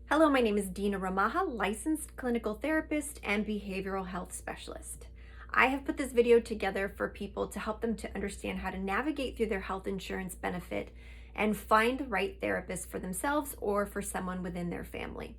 Hello, my name is Dina Ramaha, licensed clinical therapist and behavioral health specialist. I have put this video together for people to help them to understand how to navigate through their health insurance benefit and find the right therapist for themselves or for someone within their family.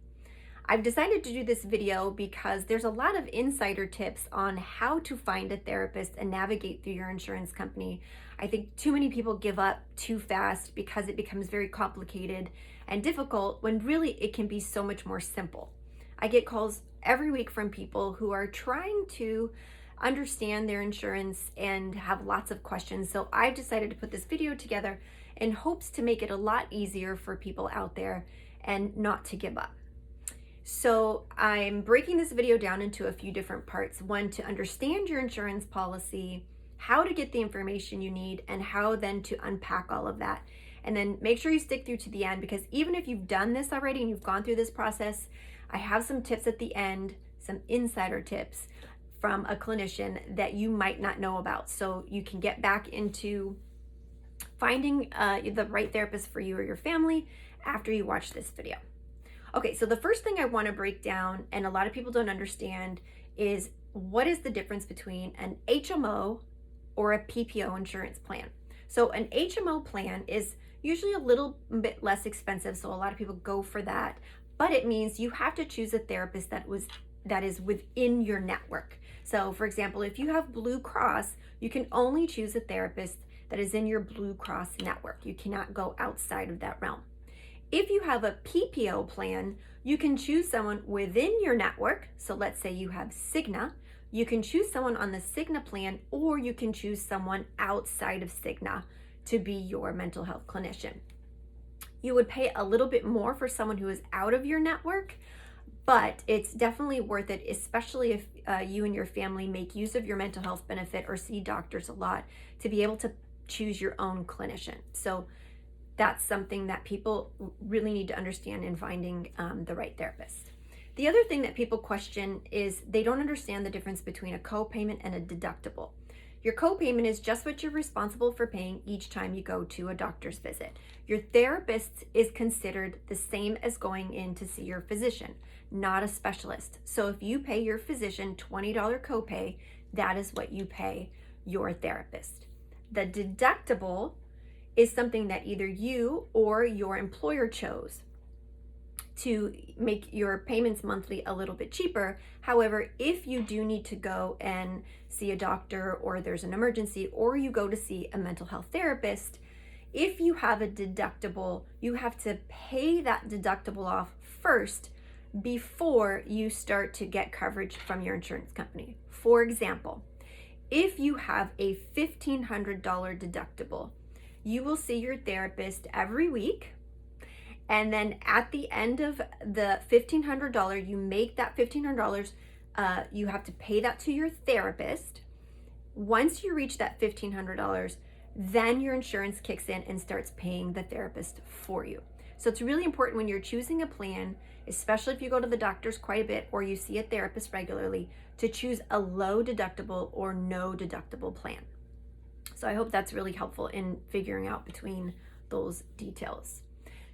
I've decided to do this video because there's a lot of insider tips on how to find a therapist and navigate through your insurance company. I think too many people give up too fast because it becomes very complicated and difficult when really it can be so much more simple. I get calls every week from people who are trying to understand their insurance and have lots of questions. So I've decided to put this video together in hopes to make it a lot easier for people out there and not to give up. So I'm breaking this video down into a few different parts. One, to understand your insurance policy, how to get the information you need, and how then to unpack all of that. And then make sure you stick through to the end, because even if you've done this already and you've gone through this process, I have some tips at the end, some insider tips from a clinician that you might not know about. So you can get back into finding the right therapist for you or your family after you watch this video. Okay, so the first thing I want to break down, and a lot of people don't understand, is what is the difference between an HMO or a PPO insurance plan. So an HMO plan is usually a little bit less expensive, so a lot of people go for that, but it means you have to choose a therapist that is within your network. So for example, if you have Blue Cross, you can only choose a therapist that is in your Blue Cross network. You cannot go outside of that realm. If you have a PPO plan, you can choose someone within your network. So let's say you have Cigna. You can choose someone on the Cigna plan, or you can choose someone outside of Cigna to be your mental health clinician. You would pay a little bit more for someone who is out of your network, but it's definitely worth it, especially if you and your family make use of your mental health benefit or see doctors a lot, to be able to choose your own clinician. So that's something that people really need to understand in finding the right therapist. The other thing that people question is they don't understand the difference between a copayment and a deductible. Your copayment is just what you're responsible for paying each time you go to a doctor's visit. Your therapist is considered the same as going in to see your physician, not a specialist. So if you pay your physician $20 copay, that is what you pay your therapist. The deductible is something that either you or your employer chose to make your payments monthly a little bit cheaper. However, if you do need to go and see a doctor, or there's an emergency, or you go to see a mental health therapist, if you have a deductible, you have to pay that deductible off first before you start to get coverage from your insurance company. For example, if you have a $1,500 deductible, you will see your therapist every week, and then at the end of the $1,500, you make that $1,500, you have to pay that to your therapist. Once you reach that $1,500, then your insurance kicks in and starts paying the therapist for you. So it's really important when you're choosing a plan, especially if you go to the doctors quite a bit or you see a therapist regularly, to choose a low deductible or no deductible plan. So I hope that's really helpful in figuring out between those details.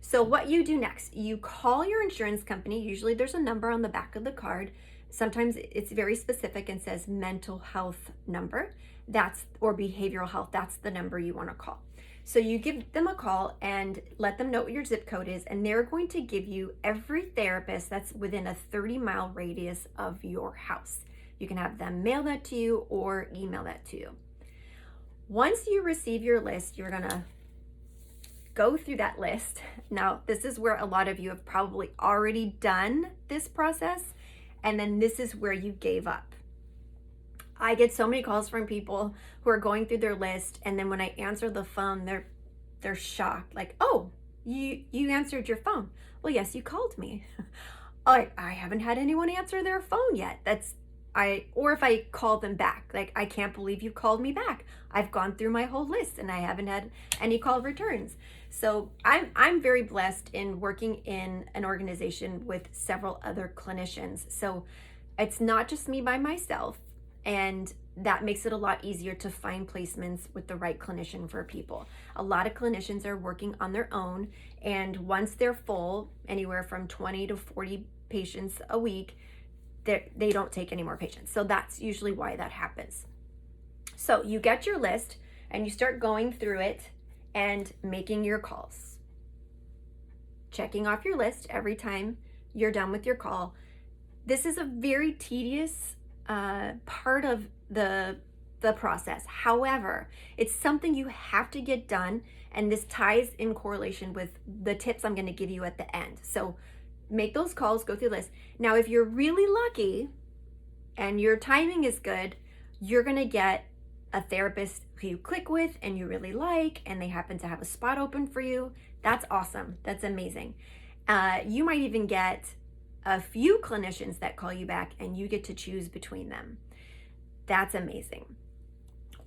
So what you do next, you call your insurance company. Usually there's a number on the back of the card. Sometimes it's very specific and says mental health number, or behavioral health. That's the number you want to call. So you give them a call and let them know what your zip code is, and they're going to give you every therapist that's within a 30-mile radius of your house. You can have them mail that to you or email that to you. Once you receive your list, you're gonna go through that list. Now, this is where a lot of you have probably already done this process, and then this is where you gave up. I get so many calls from people who are going through their list, and then when I answer the phone, they're shocked. Like, oh, you answered your phone. Well, yes, you called me. I haven't had anyone answer their phone yet. Or if I call them back, like, I can't believe you called me back. I've gone through my whole list and I haven't had any call returns. So I'm very blessed in working in an organization with several other clinicians. So it's not just me by myself. And that makes it a lot easier to find placements with the right clinician for people. A lot of clinicians are working on their own, and once they're full, anywhere from 20 to 40 patients a week, they don't take any more patients. So that's usually why that happens. So you get your list and you start going through it and making your calls. Checking off your list every time you're done with your call. This is a very tedious part of the process. However, it's something you have to get done, and this ties in correlation with the tips I'm going to give you at the end. So make those calls, go through the list. Now, if you're really lucky and your timing is good, you're going to get a therapist who you click with and you really like, and they happen to have a spot open for you. That's awesome. That's amazing. You might even get a few clinicians that call you back and you get to choose between them. That's amazing.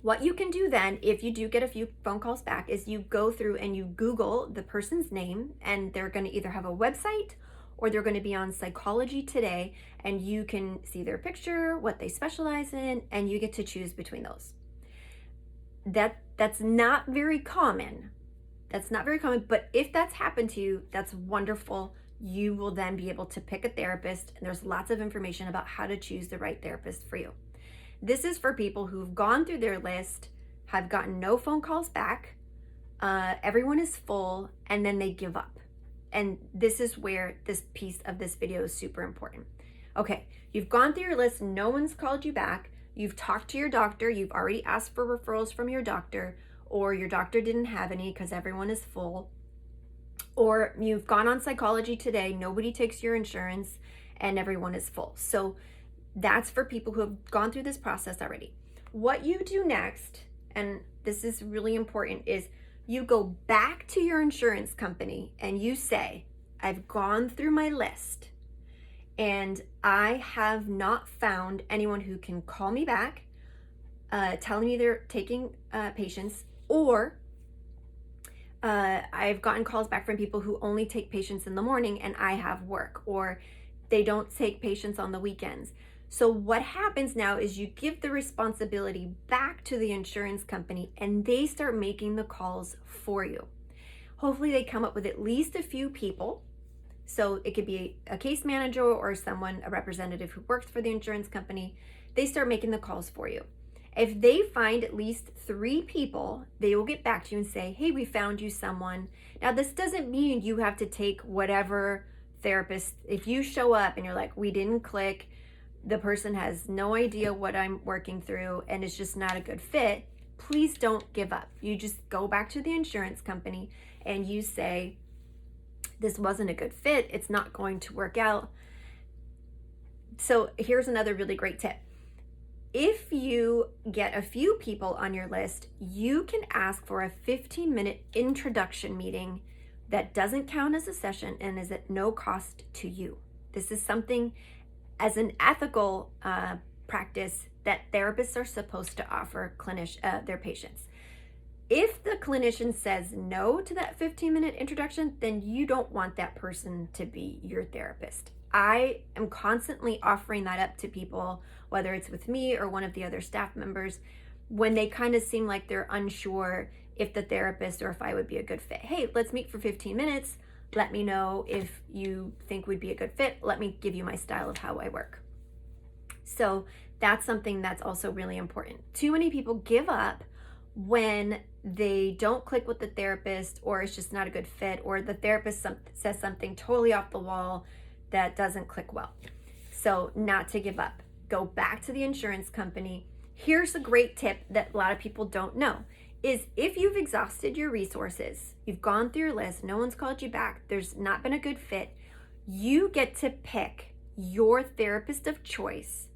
What you can do then, if you do get a few phone calls back, is you go through and you Google the person's name, and they're going to either have a website or they're going to be on Psychology Today, and you can see their picture, what they specialize in, and you get to choose between those. That's not very common. That's not very common, but if that's happened to you, that's wonderful. You will then be able to pick a therapist, and there's lots of information about how to choose the right therapist for you. This is for people who've gone through their list, have gotten no phone calls back, everyone is full, and then they give up. And this is where this piece of this video is super important. Okay, you've gone through your list, no one's called you back, you've talked to your doctor, you've already asked for referrals from your doctor, or your doctor didn't have any because everyone is full, or you've gone on Psychology Today, nobody takes your insurance, and everyone is full. So that's for people who have gone through this process already. What you do next, and this is really important, is you go back to your insurance company and you say, I've gone through my list and I have not found anyone who can call me back, telling me they're taking patients, or I've gotten calls back from people who only take patients in the morning and I have work, or they don't take patients on the weekends. So what happens now is you give the responsibility back to the insurance company and they start making the calls for you. Hopefully they come up with at least a few people. So it could be a case manager or someone, a representative who works for the insurance company. They start making the calls for you. If they find at least 3 people, they will get back to you and say, hey, we found you someone. Now, this doesn't mean you have to take whatever therapist. If you show up and you're like, we didn't click, the person has no idea what I'm working through and it's just not a good fit, please don't give up. You just go back to the insurance company and you say, this wasn't a good fit, it's not going to work out. So here's another really great tip. If you get a few people on your list, you can ask for a 15-minute introduction meeting that doesn't count as a session and is at no cost to you. This is something as an ethical practice that therapists are supposed to offer their patients. If the clinician says no to that 15-minute introduction, then you don't want that person to be your therapist. I am constantly offering that up to people, whether it's with me or one of the other staff members, when they kind of seem like they're unsure if the therapist or if I would be a good fit. Hey, let's meet for 15 minutes. Let me know if you think we'd be a good fit. Let me give you my style of how I work. So that's something that's also really important. Too many people give up when they don't click with the therapist, or it's just not a good fit, or the therapist says something totally off the wall that doesn't click well. So not to give up. Go back to the insurance company. Here's a great tip that a lot of people don't know. Is if you've exhausted your resources, you've gone through your list, no one's called you back, there's not been a good fit, you get to pick your therapist of choice.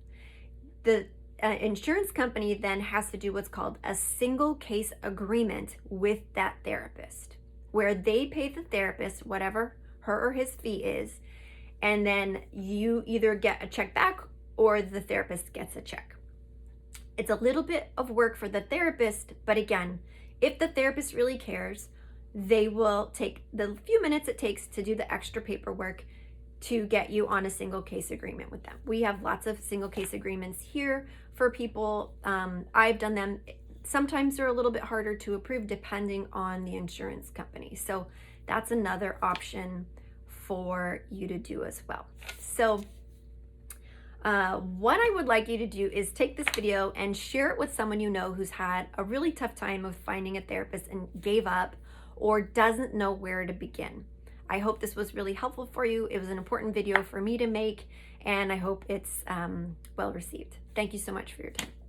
The insurance company then has to do what's called a single case agreement with that therapist, where they pay the therapist whatever her or his fee is, and then you either get a check back or the therapist gets a check. It's a little bit of work for the therapist, but again, if the therapist really cares, they will take the few minutes it takes to do the extra paperwork to get you on a single case agreement with them. We have lots of single case agreements here for people. I've done them. Sometimes they're a little bit harder to approve depending on the insurance company. So that's another option for you to do as well. So what I would like you to do is take this video and share it with someone you know who's had a really tough time of finding a therapist and gave up or doesn't know where to begin. I hope this was really helpful for you. It was an important video for me to make, and I hope it's well received. Thank you so much for your time.